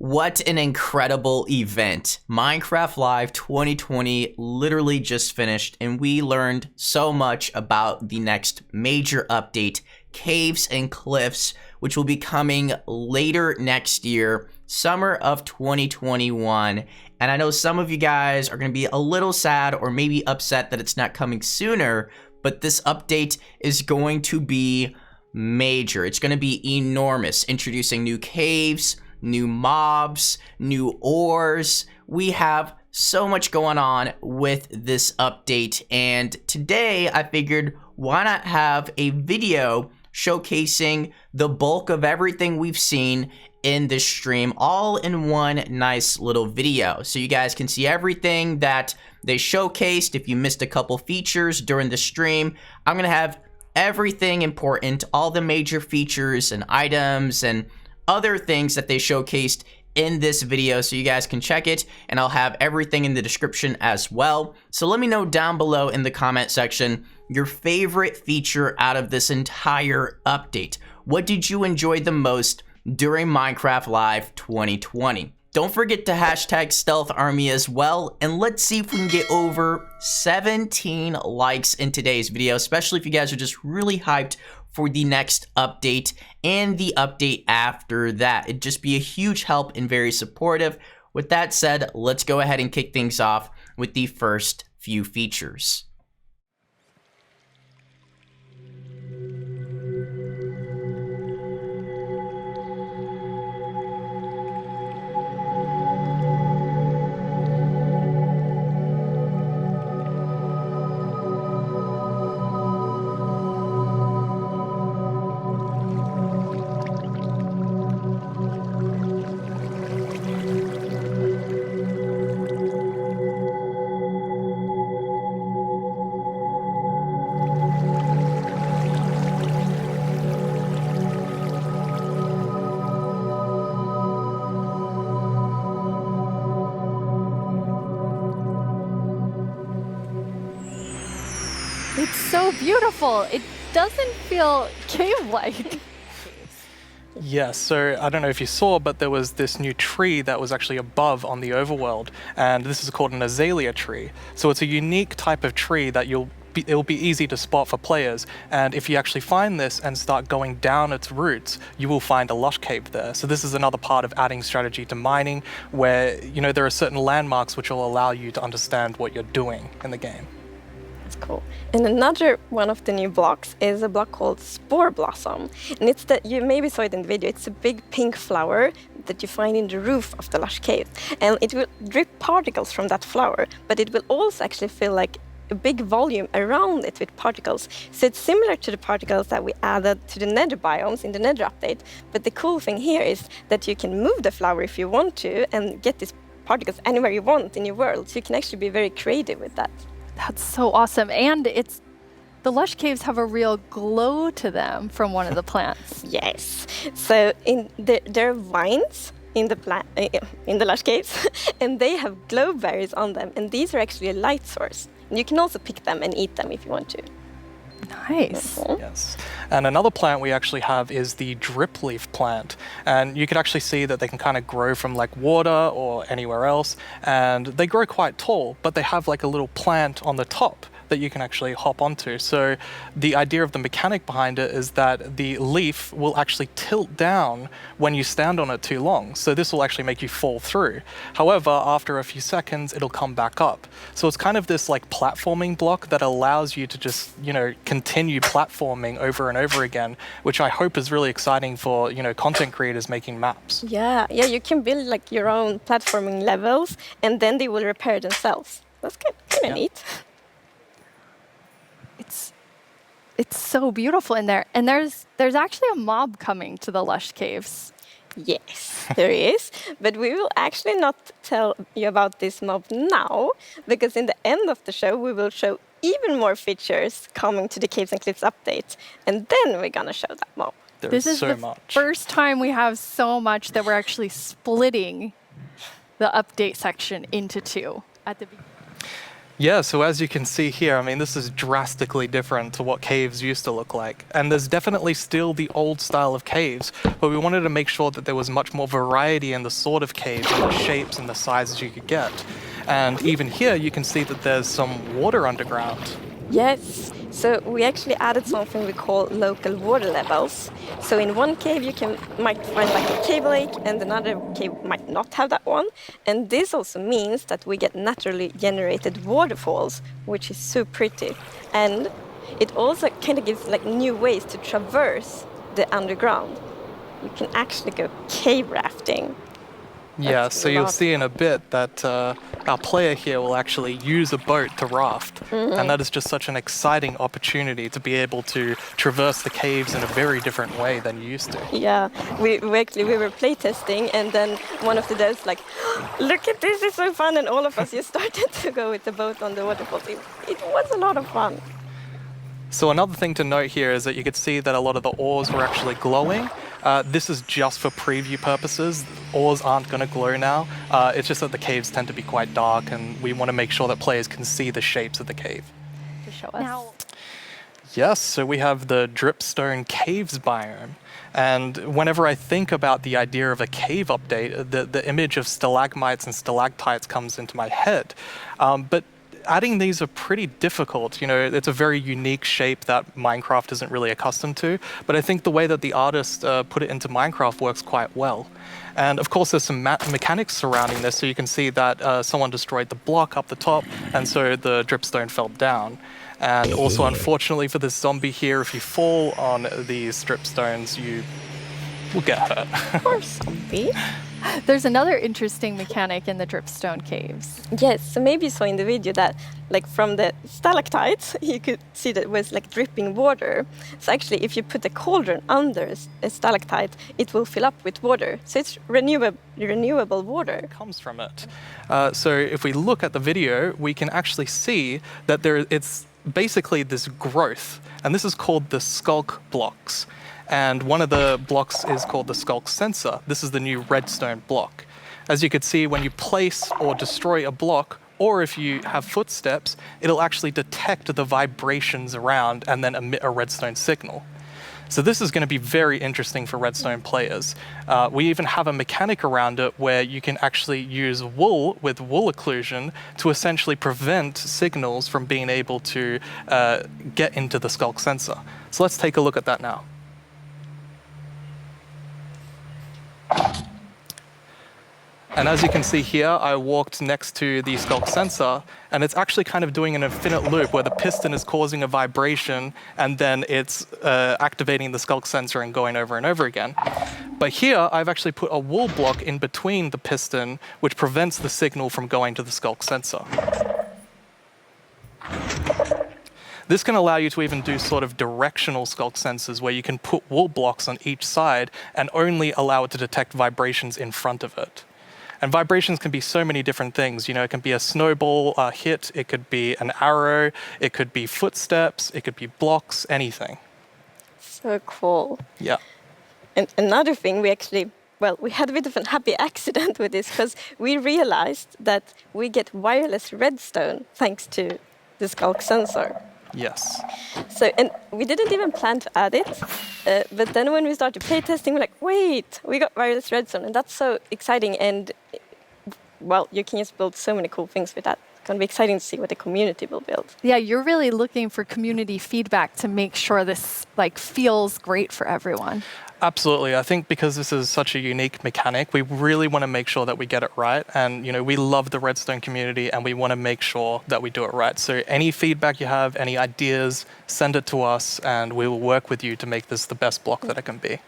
What an incredible event. Minecraft Live 2020 literally just finished, and we learned so much about the next major update, Caves and Cliffs, which will be coming later next year, summer of 2021. And I know some of you guys are going to be a little sad or maybe upset that it's not coming sooner, but this update is going to be major. It's going to be enormous, introducing new caves, new mobs, new ores. We have so much going on with this update, and today I figured why not have a video showcasing the bulk of everything we've seen in this stream all in one nice little video, so you guys can see everything that they showcased. If you missed a couple features during the stream, I'm gonna have everything important, all the major features and items and other things that they showcased in this video, so you guys can check it, and I'll have everything in the description as well. So let me know down below in the comment section your favorite feature out of this entire update. What did you enjoy the most during Minecraft Live 2020? Don't forget to hashtag Stealth Army as well, and let's see if we can get over 17 likes in today's video, especially if you guys are just really hyped for the next update and the update after that. It'd just be a huge help and very supportive. With that said, let's go ahead and kick things off with the first few features. It's so beautiful. It doesn't feel cave-like. Yes, so I don't know if you saw, but there was this new tree that was actually above on the overworld, and this is called an azalea tree. So it's a unique type of tree that it'll be easy to spot for players, and if you actually find this and start going down its roots, you will find a lush cave there. So this is another part of adding strategy to mining, where there are certain landmarks which will allow you to understand what you're doing in the game. That's cool. And another one of the new blocks is a block called Spore Blossom. And it's that you maybe saw it in the video. It's a big pink flower that you find in the roof of the lush cave. And it will drip particles from that flower, but it will also actually feel like a big volume around it with particles. So it's similar to the particles that we added to the nether biomes in the nether update. But the cool thing here is that you can move the flower if you want to and get these particles anywhere you want in your world. So you can actually be very creative with that. That's so awesome. And the lush caves have a real glow to them from one of the plants. Yes. So there are vines in the lush caves, and they have glow berries on them. And these are actually a light source. And you can also pick them and eat them if you want to. Nice. Yes. And another plant we actually have is the drip leaf plant. And you can actually see that they can kind of grow from like water or anywhere else. And they grow quite tall, but they have like a little plant on the top that you can actually hop onto. So the idea of the mechanic behind it is that the leaf will actually tilt down when you stand on it too long. So this will actually make you fall through. However, after a few seconds, it'll come back up. So it's kind of this like platforming block that allows you to just, continue platforming over and over again, which I hope is really exciting for, content creators making maps. Yeah, you can build like your own platforming levels, and then they will repair themselves. That's kind of neat. It's so beautiful in there. And there's actually a mob coming to the lush caves. Yes, there is. But we will actually not tell you about this mob now, because in the end of the show, we will show even more features coming to the Caves and Cliffs update. And then we're going to show that mob. This is the first time we have so much that we're actually splitting the update section into two at the beginning. Yeah, so as you can see here, I mean, this is drastically different to what caves used to look like. And there's definitely still the old style of caves, but we wanted to make sure that there was much more variety in the sort of caves and the shapes and the sizes you could get. And even here, you can see that there's some water underground. Yes, so we actually added something we call local water levels. So in one cave might find like a cave lake, and another cave might not have that one. And this also means that we get naturally generated waterfalls, which is so pretty. And it also kind of gives like new ways to traverse the underground. You can actually go cave rafting. Yeah, That's so you'll lot. see in a bit that our player here will actually use a boat to raft. And that is just such an exciting opportunity to be able to traverse the caves in a very different way than you used to. Yeah, we were playtesting, and then one of the devs like, look at this, it's so fun, and all of us just started to go with the boat on the waterfall. It was a lot of fun. So another thing to note here is that you could see that a lot of the ores were actually glowing. This is just for preview purposes. Ores aren't going to glow now. It's just that the caves tend to be quite dark, and we want to make sure that players can see the shapes of the cave. To show us. Yes, so we have the Dripstone Caves biome. And whenever I think about the idea of a cave update, the image of stalagmites and stalactites comes into my head. But adding these are pretty difficult. You know, it's a very unique shape that Minecraft isn't really accustomed to. But I think the way that the artist put it into Minecraft works quite well. And of course, there's some mechanics surrounding this. So you can see that someone destroyed the block up the top, and so the dripstone fell down. And also, unfortunately for this zombie here, if you fall on these dripstones, you will get hurt. Poor zombie. There's another interesting mechanic in the dripstone caves. Yes, so maybe you saw in the video that, like, from the stalactites, you could see that it was like dripping water. So actually, if you put a cauldron under a stalactite, it will fill up with water. So it's renewable water. Comes from it. So if we look at the video, we can actually see that it's basically this growth, and this is called the sculk blocks. And one of the blocks is called the sculk sensor. This is the new redstone block. As you can see, when you place or destroy a block, or if you have footsteps, it'll actually detect the vibrations around and then emit a redstone signal. So this is going to be very interesting for redstone players. We even have a mechanic around it where you can actually use wool with wool occlusion to essentially prevent signals from being able to get into the sculk sensor. So let's take a look at that now. And as you can see here, I walked next to the sculk sensor, and it's actually kind of doing an infinite loop where the piston is causing a vibration, and then it's activating the sculk sensor and going over and over again. But here, I've actually put a wool block in between the piston, which prevents the signal from going to the sculk sensor. This can allow you to even do sort of directional sculk sensors where you can put wool blocks on each side and only allow it to detect vibrations in front of it. And vibrations can be so many different things. You know, it can be a snowball hit, it could be an arrow, it could be footsteps, it could be blocks, anything. So cool. Yeah. And another thing, we had a bit of a happy accident with this, because we realized that we get wireless redstone thanks to the sculk sensor. Yes. So, and we didn't even plan to add it, but then when we started playtesting, we're like, wait, we got wireless redstone, and that's so exciting. And well, you can just build so many cool things with that. It's going to be exciting to see what the community will build. Yeah, you're really looking for community feedback to make sure this feels great for everyone. Absolutely. I think because this is such a unique mechanic, we really want to make sure that we get it right. And, you know, we love the redstone community and we want to make sure that we do it right. So any feedback you have, any ideas, send it to us and we will work with you to make this the best block that it can be.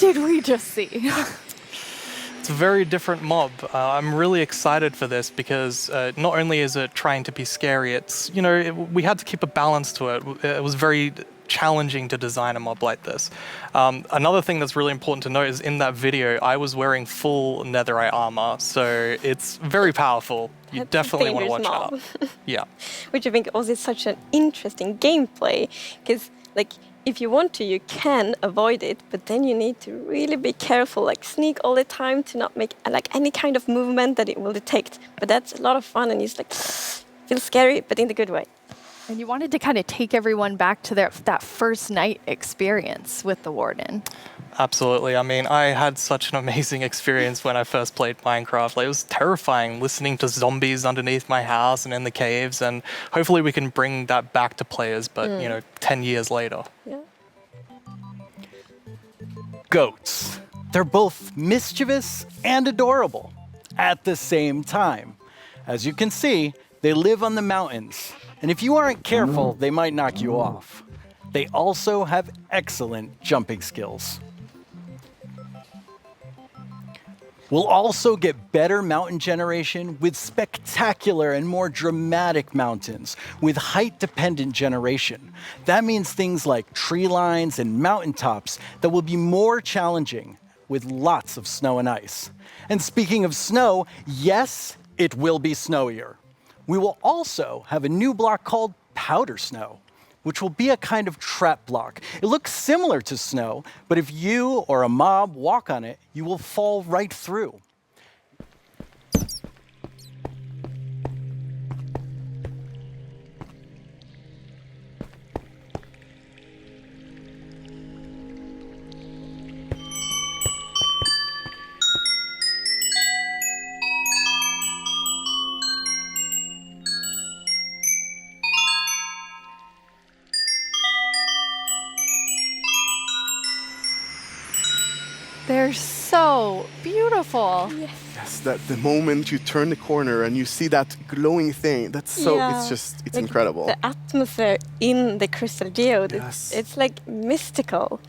did we just see? It's a very different mob. I'm really excited for this because not only is it trying to be scary, it's, we had to keep a balance to it. It was very challenging to design a mob like this. Another thing that's really important to note is in that video, I was wearing full netherite armor, so it's very powerful. You That's definitely want to watch mob. out. Yeah. Which I think also is such an interesting gameplay, because like if you want to, you can avoid it, but then you need to really be careful, like sneak all the time to not make like any kind of movement that it will detect. But that's a lot of fun, and it's like feels scary, but in the good way. And you wanted to kind of take everyone back to that first night experience with the Warden. Absolutely. I mean, I had such an amazing experience when I first played Minecraft. Like, it was terrifying listening to zombies underneath my house and in the caves, and hopefully we can bring that back to players, but 10 years later. Yeah. Goats. They're both mischievous and adorable at the same time. As you can see, they live on the mountains, and if you aren't careful, they might knock you off. They also have excellent jumping skills. We'll also get better mountain generation with spectacular and more dramatic mountains with height-dependent generation. That means things like tree lines and mountaintops that will be more challenging with lots of snow and ice. And speaking of snow, yes, it will be snowier. We will also have a new block called powder snow, which will be a kind of trap block. It looks similar to snow, but if you or a mob walk on it, you will fall right through. They're so beautiful. Yes, that the moment you turn the corner and you see that glowing thing, that's so, Yeah. it's Like, incredible. The atmosphere in the crystal geode, Yes. it's like mystical.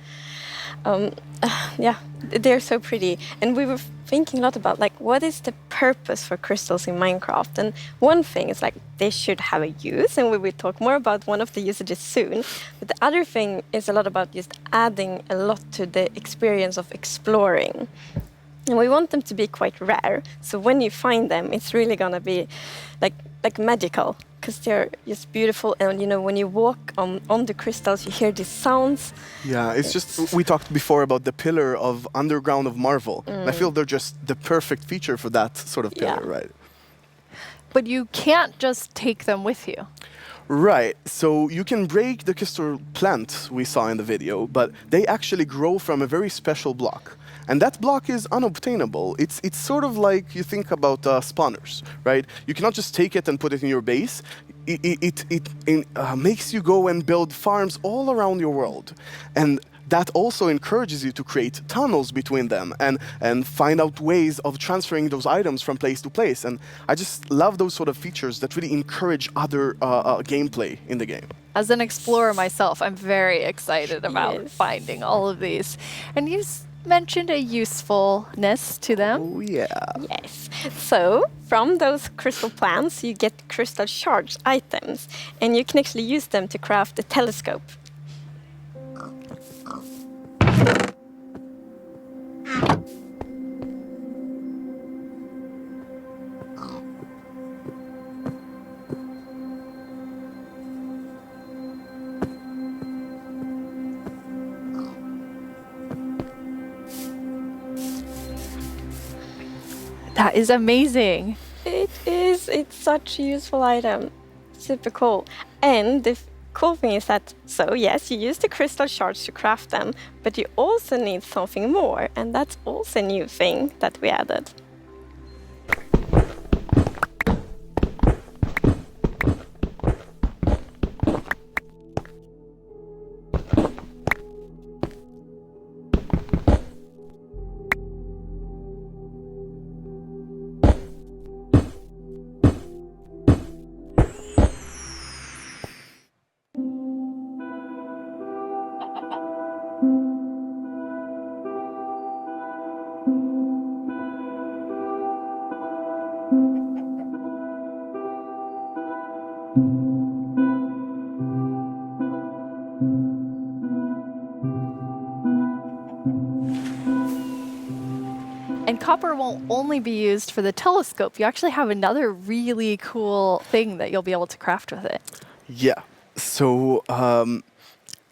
Yeah, they're so pretty. And we were thinking a lot about like what is the purpose for crystals in Minecraft? And one thing is like they should have a use, and we will talk more about one of the usages soon. But the other thing is a lot about just adding a lot to the experience of exploring. And we want them to be quite rare. So when you find them, it's really gonna be like magical, because they're just beautiful. And when you walk on the crystals, you hear these sounds. Yeah, it's just, we talked before about the pillar of underground of Marvel. And I feel they're just the perfect feature for that sort of pillar, Yeah. right? But you can't just take them with you. Right, so you can break the crystal plant we saw in the video, but they actually grow from a very special block. And that block is unobtainable. It's sort of like you think about spawners, right? You cannot just take it and put it in your base. It makes you go and build farms all around your world. And that also encourages you to create tunnels between them and find out ways of transferring those items from place to place. And I just love those sort of features that really encourage other gameplay in the game. As an explorer myself, I'm very excited about Yes. finding all of these. And you mentioned a usefulness to them. Oh yeah. Yes. So from those crystal plants, you get crystal shards items, and you can actually use them to craft a telescope. That is amazing. It is. It's such a useful item. Super cool. And the cool thing is that, so yes, you use the crystal shards to craft them, but you also need something more, and that's also a new thing that we added. And copper won't only be used for the telescope. You actually have another really cool thing that you'll be able to craft with it. Yeah. So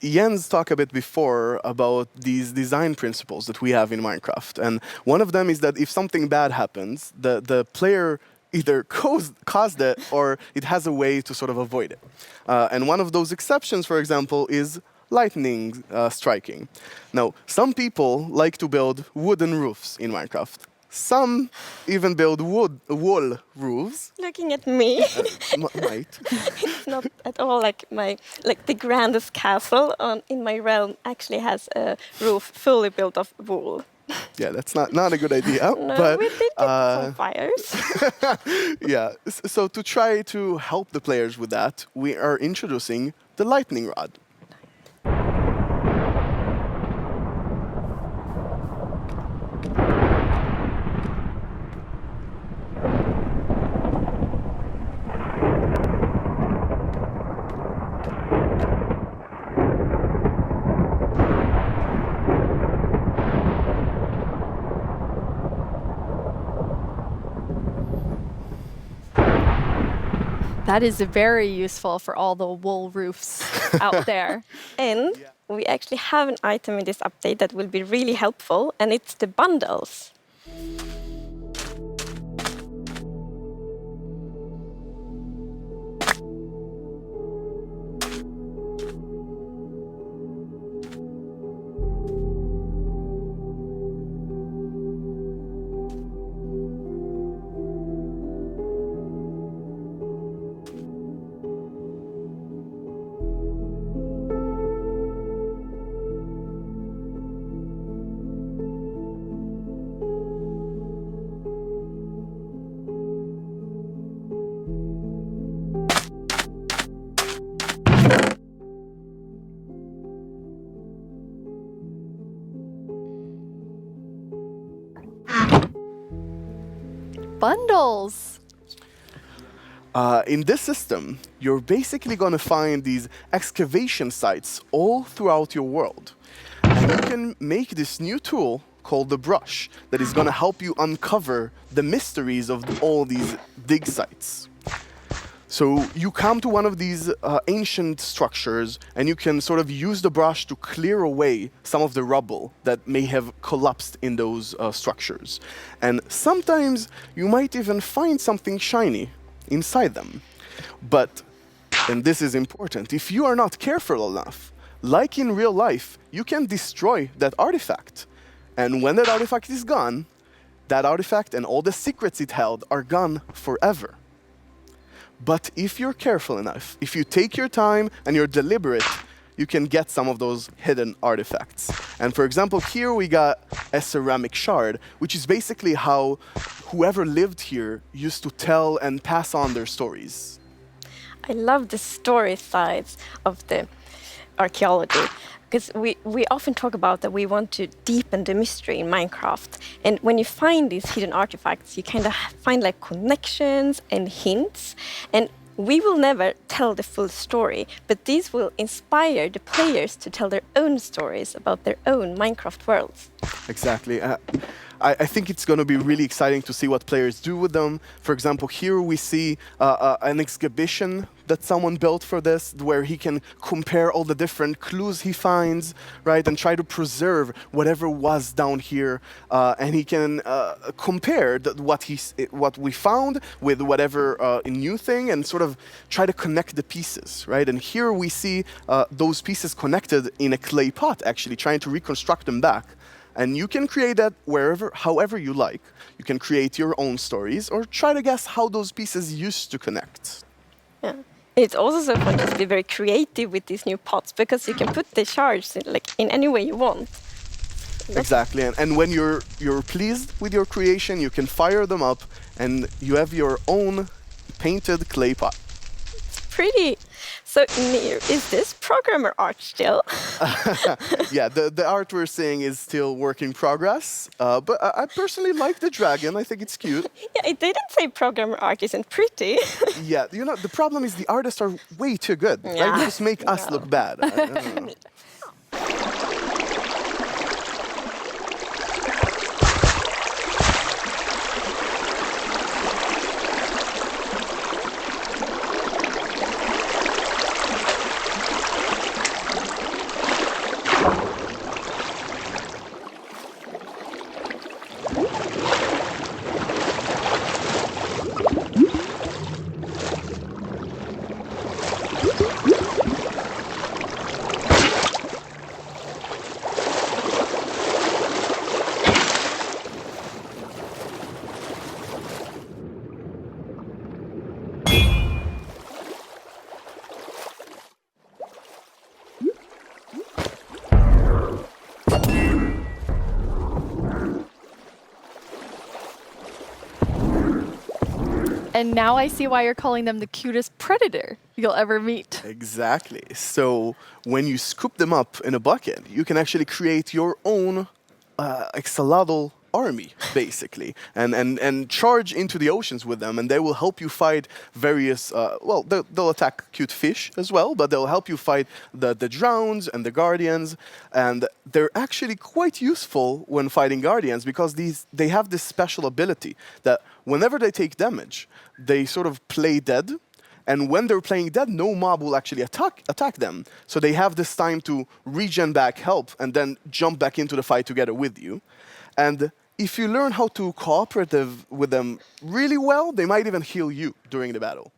Jens talked a bit before about these design principles that we have in Minecraft. And one of them is that if something bad happens, the player either caused it or it has a way to sort of avoid it. And one of those exceptions, for example, is lightning striking. Now, some people like to build wooden roofs in Minecraft. Some even build wall roofs. Looking at me, Right. it's not at all like the grandest castle in my realm actually has a roof fully built of wool. Yeah, that's not a good idea. No, but we did get some fires. yeah, so to try to help the players with that, we are introducing the lightning rod. That is very useful for all the wool roofs out there. And we actually have an item in this update that will be really helpful, and it's the bundles. Bundles. In this system, you're basically going to find these excavation sites all throughout your world. And you can make this new tool called the brush that is going to help you uncover the mysteries of all these dig sites. So you come to one of these ancient structures and you can sort of use the brush to clear away some of the rubble that may have collapsed in those structures. And sometimes you might even find something shiny inside them. But, and this is important, if you are not careful enough, like in real life, you can destroy that artifact. And when that artifact is gone, that artifact and all the secrets it held are gone forever. But if you're careful enough, if you take your time and you're deliberate, you can get some of those hidden artifacts. And for example, here we got a ceramic shard, which is basically how whoever lived here used to tell and pass on their stories. I love the story sides of the archaeology, because we often talk about that we want to deepen the mystery in Minecraft. And when you find these hidden artifacts, you kind of find like connections and hints. And we will never tell the full story, but these will inspire the players to tell their own stories about their own Minecraft worlds. Exactly. I think it's going to be really exciting to see what players do with them. For example, here we see an exhibition that someone built for this, where he can compare all the different clues he finds, right, and try to preserve whatever was down here, and he can compare what we found with whatever new thing, and sort of try to connect the pieces, right? And here we see those pieces connected in a clay pot, actually trying to reconstruct them back. And you can create that however you like. You can create your own stories or try to guess how those pieces used to connect. Yeah. It's also so fun to be very creative with these new pots, because you can put the shards in any way you want. Exactly, and when you're pleased with your creation, you can fire them up and you have your own painted clay pot. Pretty. So, Nir, is this programmer art still? Yeah, the art we're seeing is still work in progress, but I personally like the dragon. I think it's cute. Yeah, it didn't say programmer art isn't pretty. Yeah, you know, the problem is the artists are way too good. Yeah, Right? They just make us look bad. I don't know. And now I see why you're calling them the cutest predator you'll ever meet. Exactly. So when you scoop them up in a bucket, you can actually create your own axolotl army, basically, and charge into the oceans with them, and they will help you fight various, well, they'll attack cute fish as well, but they'll help you fight the drowns and the guardians, and they're actually quite useful when fighting guardians because they have this special ability that whenever they take damage, they sort of play dead. And when they're playing dead, no mob will actually attack them. So they have this time to regen back help and then jump back into the fight together with you. And if you learn how to cooperate with them really well, they might even heal you during the battle.